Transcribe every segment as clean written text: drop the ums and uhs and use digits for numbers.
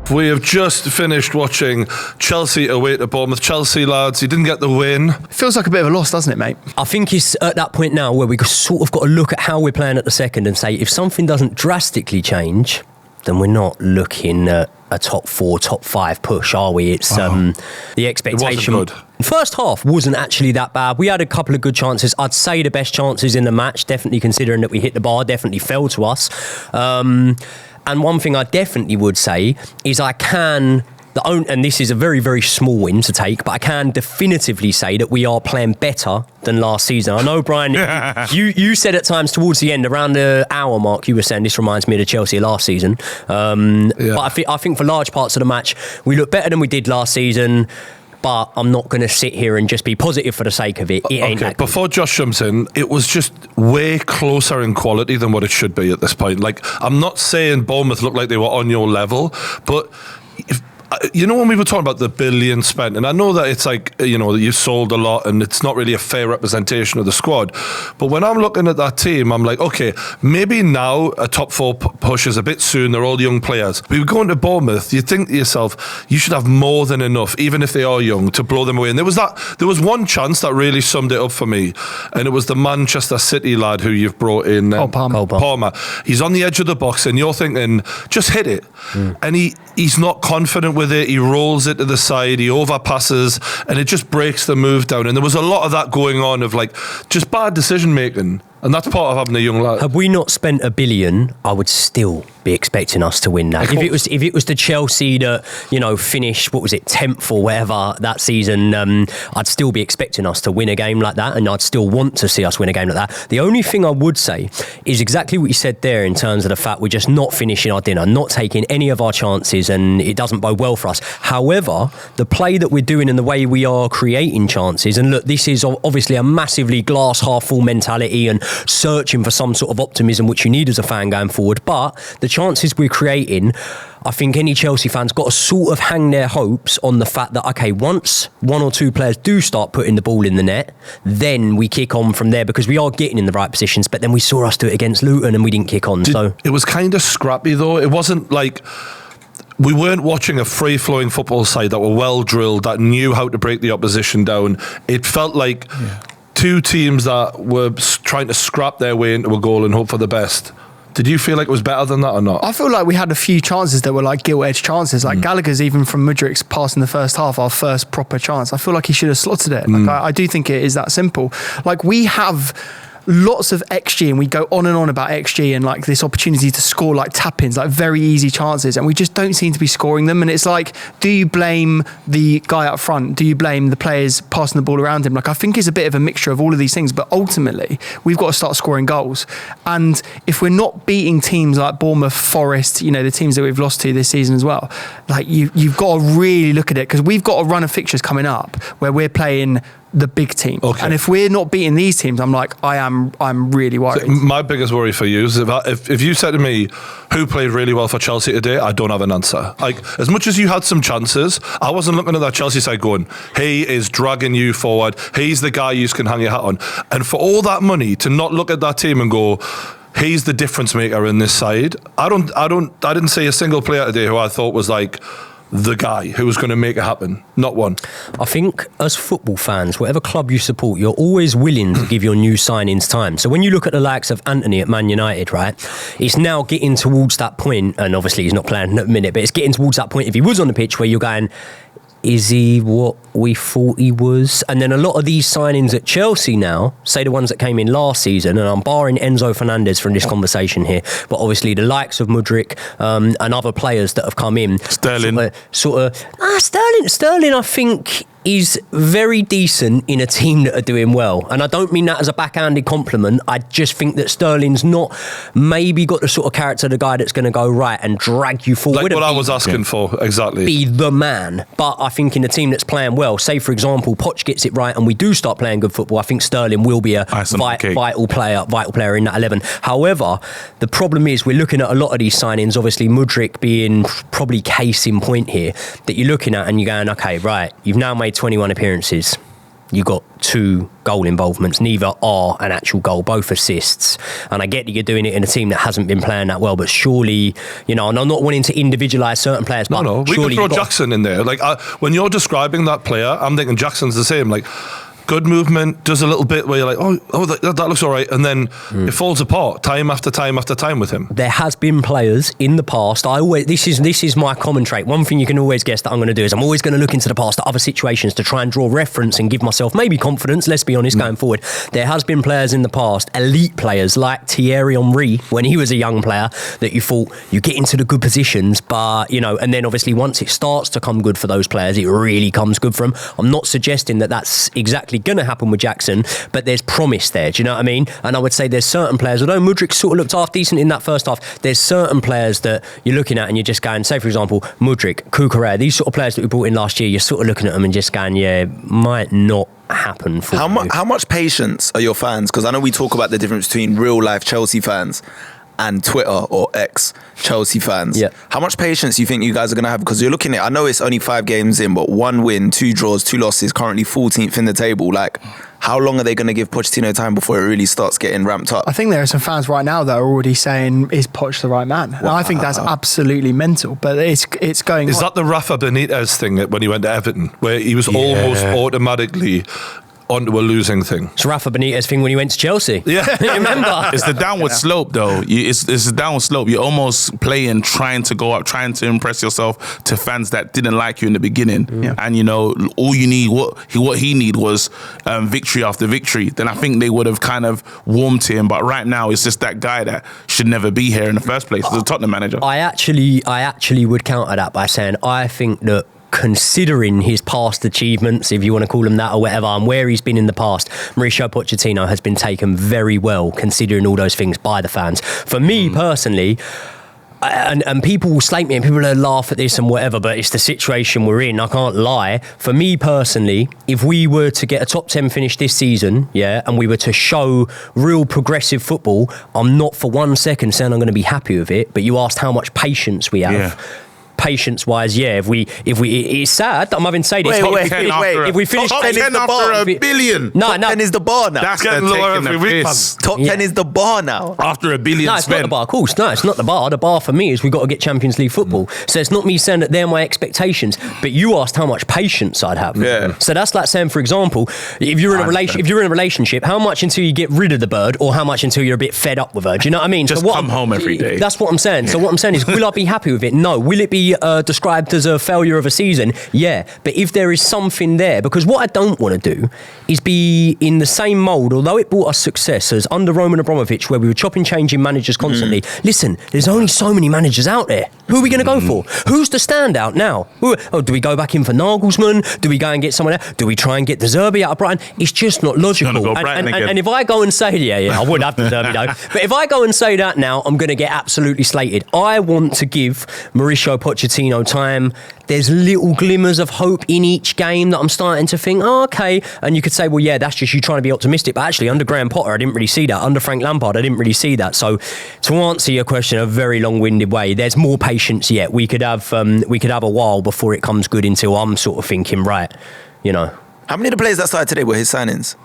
We have just finished watching Chelsea away to Bournemouth. Chelsea, lads, you didn't get the win. It feels like a bit of a loss, doesn't it, mate? I think it's at that point now where we've sort of got to look at how we're playing at the second and say, if something doesn't drastically change, then we're not looking at a top 4, top 5 push, are we? It's the expectation. It wasn't good. First half wasn't actually that bad. We had a couple of good chances. I'd say the best chances in the match, definitely considering that we hit the bar, definitely fell to us. And one thing I definitely would say is and this is a very, very small win to take, but I can definitively say that we are playing better than last season. I know, Brian, you said at times towards the end, around the hour mark, you were saying this reminds me of the Chelsea last season. But I think for large parts of the match, we look better than we did last season. But I'm not going to sit here and just be positive for the sake of it. It ain't that good. Before Josh jumps in, it was just way closer in quality than what it should be at this point. Like, I'm not saying Bournemouth looked like they were on your level, but you know, when we were talking about the billion spent, and I know that it's like, you know, you sold a lot and it's not really a fair representation of the squad, but when I'm looking at that team, I'm like, okay, maybe now a top 4 push is a bit soon. They're all young players. We were going to Bournemouth, you think to yourself, you should have more than enough, even if they are young, to blow them away. And there was one chance that really summed it up for me, and it was the Manchester City lad who you've brought in, Palmer. He's on the edge of the box and you're thinking, just hit it. And he's not confident with it. He rolls it to the side, he overpasses, and it just breaks the move down. And there was a lot of that going on, of like just bad decision making. And that's part of having a young lad. Had we not spent $1 billion, I would still be expecting us to win that. If it was the Chelsea that, you know, finished, 10th or whatever that season, I'd still be expecting us to win a game like that, and I'd still want to see us win a game like that. The only thing I would say is exactly what you said there, in terms of the fact we're just not finishing our dinner, not taking any of our chances, and it doesn't bode well for us. However, the play that we're doing and the way we are creating chances, and look, this is obviously a massively glass half full mentality and searching for some sort of optimism which you need as a fan going forward, but the chances we're creating, I think any Chelsea fans got to sort of hang their hopes on the fact that, okay, once 1 or 2 players do start putting the ball in the net, then we kick on from there, because we are getting in the right positions. But then we saw us do it against Luton and we didn't kick on. So it was kind of scrappy though. It wasn't like we weren't watching a free-flowing football side that were well drilled, that knew how to break the opposition down. It felt like two teams that were trying to scrap their way into a goal and hope for the best. Did you feel like it was better than that or not? I feel like we had a few chances that were like gilt-edged chances. Like Gallagher's, even from Mudrik's pass in the first half, our first proper chance. I feel like he should have slotted it. Like, I do think it is that simple. Like, we have lots of XG, and we go on and on about XG and like this opportunity to score like tap-ins, like very easy chances, and we just don't seem to be scoring them. And it's like, do you blame the guy up front? Do you blame the players passing the ball around him? Like, I think it's a bit of a mixture of all of these things, but ultimately we've got to start scoring goals. And if we're not beating teams like Bournemouth, Forest, you know, the teams that we've lost to this season as well, like you've got to really look at it, because we've got a run of fixtures coming up where we're playing the big team. Okay. And if we're not beating these teams, I'm really worried. So my biggest worry for you is if you said to me, who played really well for Chelsea today, I don't have an answer. Like, as much as you had some chances, I wasn't looking at that Chelsea side going, he is dragging you forward, he's the guy you can hang your hat on. And for all that money to not look at that team and go, he's the difference maker in this side. I didn't see a single player today who I thought was like the guy who was going to make it happen. Not one. I think as football fans, whatever club you support, you're always willing to give your new signings time. So when you look at the likes of Anthony at Man United, right, it's now getting towards that point, and obviously he's not playing at the minute, but it's getting towards that point, if he was on the pitch, where you're going, is he what we thought he was? And then a lot of these signings at Chelsea now, say the ones that came in last season, and I'm barring Enzo Fernandez from this conversation here, but obviously the likes of Mudryk and other players that have come in. Sterling. Sterling, I think, is very decent in a team that are doing well. And I don't mean that as a backhanded compliment. I just think that Sterling's not maybe got the sort of character of the guy that's going to go right and drag you forward. Like what I was asking for, exactly. Be the man. But I think in a team that's playing well, say for example, Poch gets it right and we do start playing good football, I think Sterling will be a vital player in that 11. However, the problem is we're looking at a lot of these signings, obviously Mudryk being probably case in point here, that you're looking at and you're going, okay, right, you've now made 21 appearances. You got 2 goal involvements, neither are an actual goal, both assists. And I get that you're doing it in a team that hasn't been playing that well, but surely, and I'm not wanting to individualise certain players, but No, we can throw Jackson in there. Like, when you're describing that player, I'm thinking Jackson's the same. Like, good movement, does a little bit where you're like, that looks all right, and then it falls apart time after time after time with him. There has been players in the past. This is my common trait. One thing you can always guess that I'm going to do is I'm always going to look into the past at other situations to try and draw reference and give myself maybe confidence. Let's be honest, going forward, there has been players in the past, elite players like Thierry Henry when he was a young player, that you thought you get into the good positions, but and then obviously once it starts to come good for those players, it really comes good for them. I'm not suggesting that that's exactly going to happen with Jackson, but there's promise there. Do you know what I mean? And I would say there's certain players, although Mudryk sort of looked half decent in that first half, there's certain players that you're looking at and you're just going, say for example, Mudryk, Cucurella, these sort of players that we brought in last year, you're sort of looking at them and just going, yeah, might not happen for you. How much patience are your fans? Because I know we talk about the difference between real life Chelsea fans and Twitter or ex Chelsea fans. Yeah. How much patience do you think you guys are going to have? Because you're looking at, I know it's only 5 games in, but 1 win, 2 draws, 2 losses, currently 14th in the table. Like, how long are they going to give Pochettino time before it really starts getting ramped up? I think there are some fans right now that are already saying, is Poch the right man? And I think that's absolutely mental, but it's going Is on. that the Rafa Benitez thing when he went to Everton, where he was almost automatically onto a losing thing? It's Rafa Benitez thing when he went to Chelsea. Yeah. You remember? It's the downward slope, though. It's the downward slope. You're almost playing, trying to go up, trying to impress yourself to fans that didn't like you in the beginning. Yeah. And all you need, what he need was victory after victory. Then I think they would have kind of warmed to him. But right now, it's just that guy that should never be here in the first place as a Tottenham manager. I actually would counter that by saying I think that, considering his past achievements, if you want to call them that or whatever, and where he's been in the past, Mauricio Pochettino has been taken very well, considering all those things, by the fans. For me personally, and people will slate me and people will laugh at this and whatever, but it's the situation we're in. I can't lie. For me personally, if we were to get a top 10 finish this season, and we were to show real progressive football, I'm not for 1 second saying I'm going to be happy with it, but you asked how much patience we have. Yeah. Patience-wise, if we, it's sad that I'm having to say this. Wait. If we finish Top 10 is the after bar. $1 billion. Top 10 is the bar now. That's getting getting lower taking every the week, piss. Top 10 is the bar now. After $1 billion No, it's spent. not the bar. Of course, no, it's not the bar. The bar for me is we've got to get Champions League football. So it's not me saying that they're my expectations, but you asked how much patience I'd have. Yeah. So that's like saying, for example, if you're in a relationship, how much until you get rid of the bird, or how much until you're a bit fed up with her? Do you know what I mean? Just come home every day. That's what I'm saying. So what I'm saying is, will I be happy with it? No. Will it be described as a failure of a season? Yeah. But if there is something there, because what I don't want to do is be in the same mould, although it brought us success as under Roman Abramovich, where we were chopping, changing managers constantly. Listen, there's only so many managers out there. Who are we going to go for? Who's the standout now? Do we go back in for Nagelsmann? Do we go and get someone else? Do we try and get De Zerbi out of Brighton? It's just not logical. Gonna go Brighton again. And if I go and say, I would have De Zerbi though. But if I go and say that now, I'm going to get absolutely slated. I want to give Mauricio Pochettino time. There's little glimmers of hope in each game that I'm starting to think, okay. And you could say, well, yeah, that's just you trying to be optimistic. But actually, under Graham Potter, I didn't really see that. Under Frank Lampard, I didn't really see that. So to answer your question in a very long-winded way, there's more patience yet. We could have a while before it comes good, until I'm sort of thinking, right, How many of the players that started today were his signings?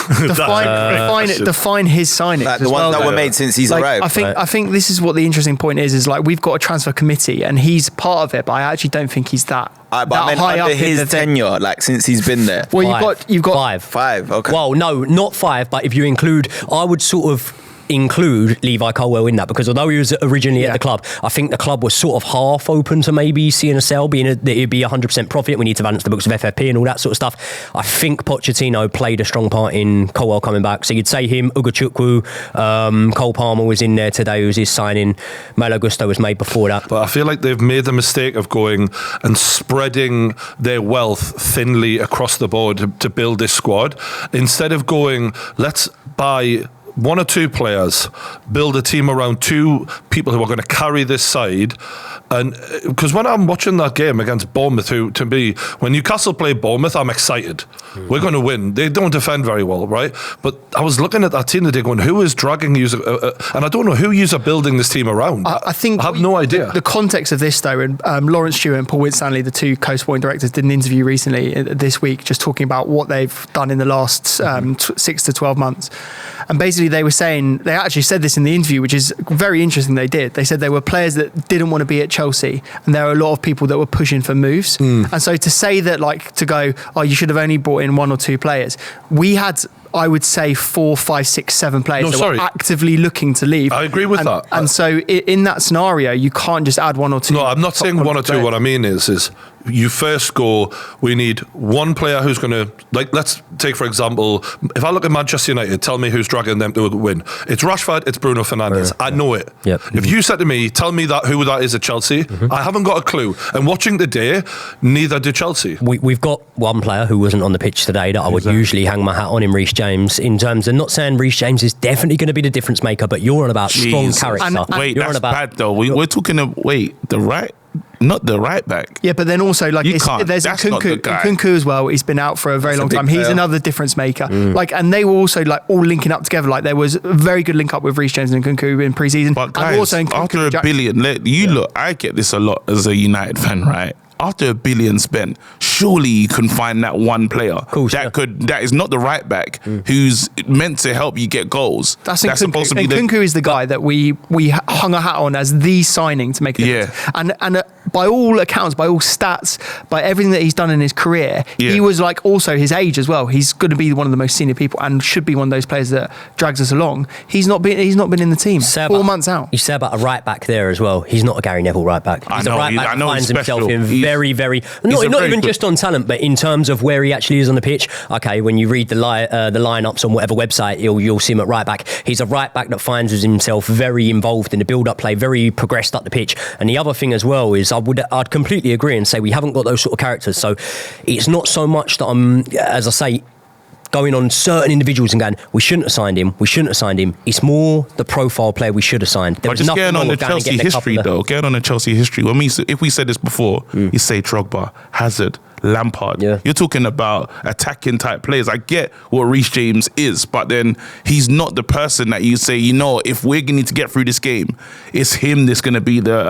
Define his signings. Like the ones that were made since he's arrived. I think this is what the interesting point is like we've got a transfer committee and he's part of it, but I actually don't think he's that. But I meant high under up in his the thing. tenure, like since he's been there. Well, you've got five. 5, okay. Well, no, not 5, but if you include, I would sort of include Levi Colwell in that, because although he was originally at the club, I think the club was sort of half open to maybe seeing a sell, being that it'd be 100% profit. We need to balance the books of FFP and all that sort of stuff. I think Pochettino played a strong part in Colwell coming back. So you'd say him, Ugochukwu, Cole Palmer was in there today, who's his signing. Malo Gusto was made before that. But I feel like they've made the mistake of going and spreading their wealth thinly across the board to build this squad, instead of going, let's buy one or two players, build a team around two people who are going to carry this side. And because when I'm watching that game against Bournemouth, who to me, when Newcastle play Bournemouth, I'm excited. We're going to win. They don't defend very well, right? But I was looking at that team today going, who is dragging you? And I don't know who you are building this team around. I think I have no idea. The context of this, though, and Lawrence Stewart and Paul Winstanley, the two co-sporting directors, did an interview recently this week just talking about what they've done in the last 6 to 12 months. And basically they were saying, they actually said this in the interview, which is very interesting they did. They said there were players that didn't want to be at Chelsea, and there are a lot of people that were pushing for moves. And so to say that, like, to go, oh, you should have only brought in one or two players. We had, I would say, 4, 5, 6, 7 players were actively looking to leave. I agree with that. And so in that scenario, you can't just add one or two. No, I'm not saying one or two. players. What I mean is you first go, we need one player who's going to, like, let's take, for example, if I look at Manchester United, tell me who's dragging them to win. It's Rashford, it's Bruno Fernandes. I know it. Yep. If you said to me, tell me who that is at Chelsea, I haven't got a clue. And watching today, neither did Chelsea. We've got one player who wasn't on the pitch today that I would usually hang my hat on in Reece James, in terms of not saying Reece James is definitely going to be the difference maker, but you're on about strong character. Wait, you're that's on about, bad though. We're talking of, the right... Not the right back. Yeah, but then also, like, there's Nkunku as well. He's been out for a very long time. He's another difference maker. Like, and they were also, like, all linking up together. Like, there was a very good link up with Reece James and Nkunku in pre-season. But guys, and also after a billion, look, I get this a lot as a United fan, right? After $1 billion spent, surely you can find that one player that is not the right back who's meant to help you get goals. That's supposed to be. Nkunku is the guy that we hung a hat on as the signing to make a difference. And by all accounts, by all stats, by everything that he's done in his career, he was, like, also his age as well. He's going to be one of the most senior people and should be one of those players that drags us along. He's not been in the team. 4 months out. You say about a right back there as well. He's not a Gary Neville right back. He's a right back that finds himself in very, not even just on talent, but in terms of where he actually is on the pitch. Okay, when you read the lineups on whatever website, you'll see him at right back. He's a right back that finds himself very involved in the build-up play, very progressed up the pitch. And the other thing as well is I'd completely agree and say we haven't got those sort of characters. So it's not so much that I'm, as I say, going on certain individuals and going, we shouldn't have signed him. It's more the profile player we should have signed. There was nothing getting on wrong the with Chelsea history, though. Getting on the Chelsea history. If we said this before, you say Drogba, Hazard, Lampard. Yeah. You're talking about attacking type players. I get what Reece James is, but then he's not the person that you say, if we're going to get through this game, it's him that's going to be the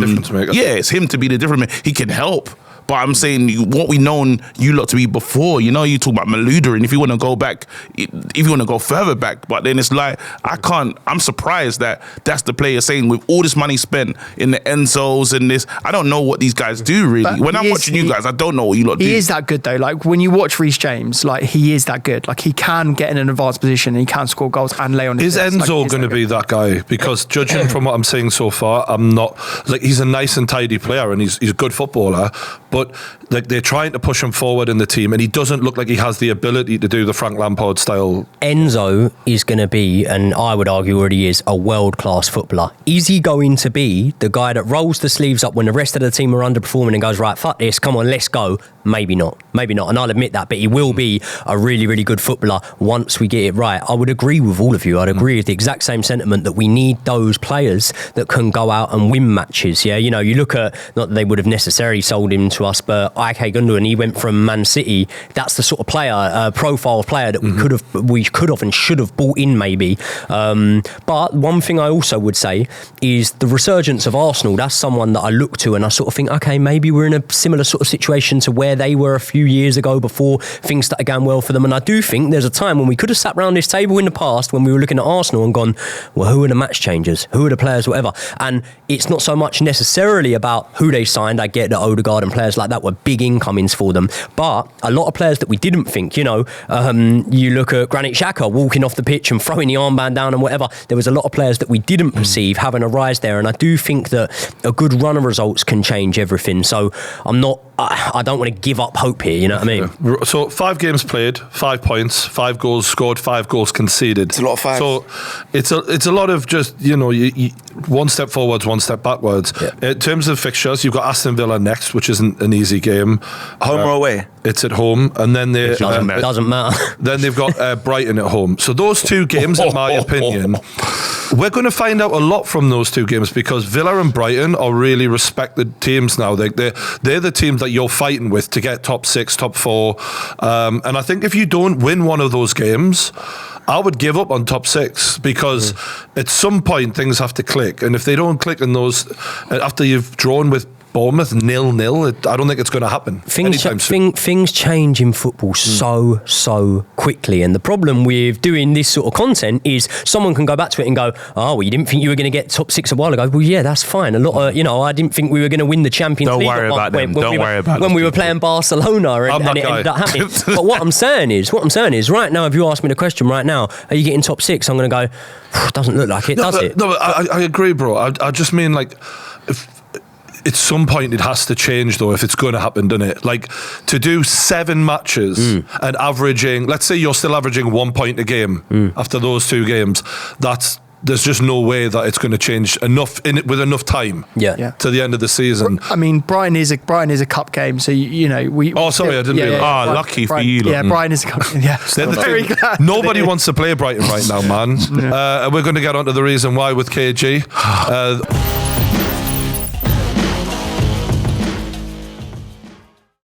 difference maker. Yeah, it's him to be the difference maker. He can help. But I'm saying what we known you lot to be before, you talk about Malouda, and if you want to go back, if you want to go further back, but then it's like, I'm surprised that that's the player saying with all this money spent in the Enzos and this, I don't know what these guys do really. But when I'm watching you guys, I don't know what you lot do. He is that good though. Like when you watch Reece James, like he is that good. Like he can get in an advanced position and he can score goals and lay on his Is Enzo going to be that guy? Because judging from what I'm seeing so far, I'm not, like, he's a nice and tidy player and he's a good footballer, but like they're trying to push him forward in the team and he doesn't look like he has the ability to do the Frank Lampard style. Enzo is going to be, and I would argue already is, a world-class footballer. Is he going to be the guy that rolls the sleeves up when the rest of the team are underperforming and goes, right, fuck this, come on, let's go? Maybe not. And I'll admit that, but he will be a really, really good footballer once we get it right. I would agree with all of you. I'd agree with the exact same sentiment that we need those players that can go out and win matches. Yeah, you look at, not that they would have necessarily sold him to us, but Ike Gundogan, he went from Man City. That's the sort of player, profile of player that we could have and should have bought in maybe. But one thing I also would say is the resurgence of Arsenal. That's someone that I look to and I sort of think, okay, maybe we're in a similar sort of situation to where they were a few years ago before things started going well for them. And I do think there's a time when we could have sat around this table in the past when we were looking at Arsenal and gone, well, who are the match changers? Who are the players, whatever? And it's not so much necessarily about who they signed. I get that Odegaard and players like that were big incomings for them, but a lot of players that we didn't think, you look at Granit Xhaka walking off the pitch and throwing the armband down and whatever. There was a lot of players that we didn't perceive having a rise there, and I do think that a good run of results can change everything. So I'm not I don't want to give up hope here. You know what I mean? So 5 games played, 5 points, 5 goals scored, 5 goals conceded. It's a lot of fives. So it's a lot of just you one step forwards, one step backwards. Yeah. In terms of fixtures, you've got Aston Villa next, which isn't an easy game. Home or away? It's at home, and then they Doesn't matter. then they've got Brighton at home. So those 2 games, in my opinion, we're going to find out a lot from those 2 games because Villa and Brighton are really respected teams now. They're the teams that you're fighting with to get top 6, top 4. And I think if you don't win one of those games, I would give up on top 6 because at some point things have to click. And if they don't click in those, after you've drawn with Bournemouth 0-0, I don't think it's going to happen. Things change in football so quickly, and the problem with doing this sort of content is someone can go back to it and go, "Oh, well, you didn't think you were going to get top 6 a while ago." Well, yeah, that's fine. A lot of I didn't think we were going to win the Champions League. Don't worry about them. Don't worry about when we were playing Barcelona and it ended up happening. But what I'm saying is, right now, if you ask me the question right now, are you getting top 6? I'm going to go, doesn't look like it, does it? No, I agree, bro. I just mean at some point it has to change though if it's going to happen, doesn't it? Like to do 7 matches and averaging, let's say you're still averaging 1 point a game after those 2 games, there's just no way that it's going to change enough with enough time to the end of the season. I mean, Brighton is a cup game, so we. Oh, sorry, I didn't realise. Lucky for Brighton, you. Yeah, Brighton is a cup game. Yeah, very glad. Nobody wants to play Brighton right now, man. We're going to get onto the reason why with KG.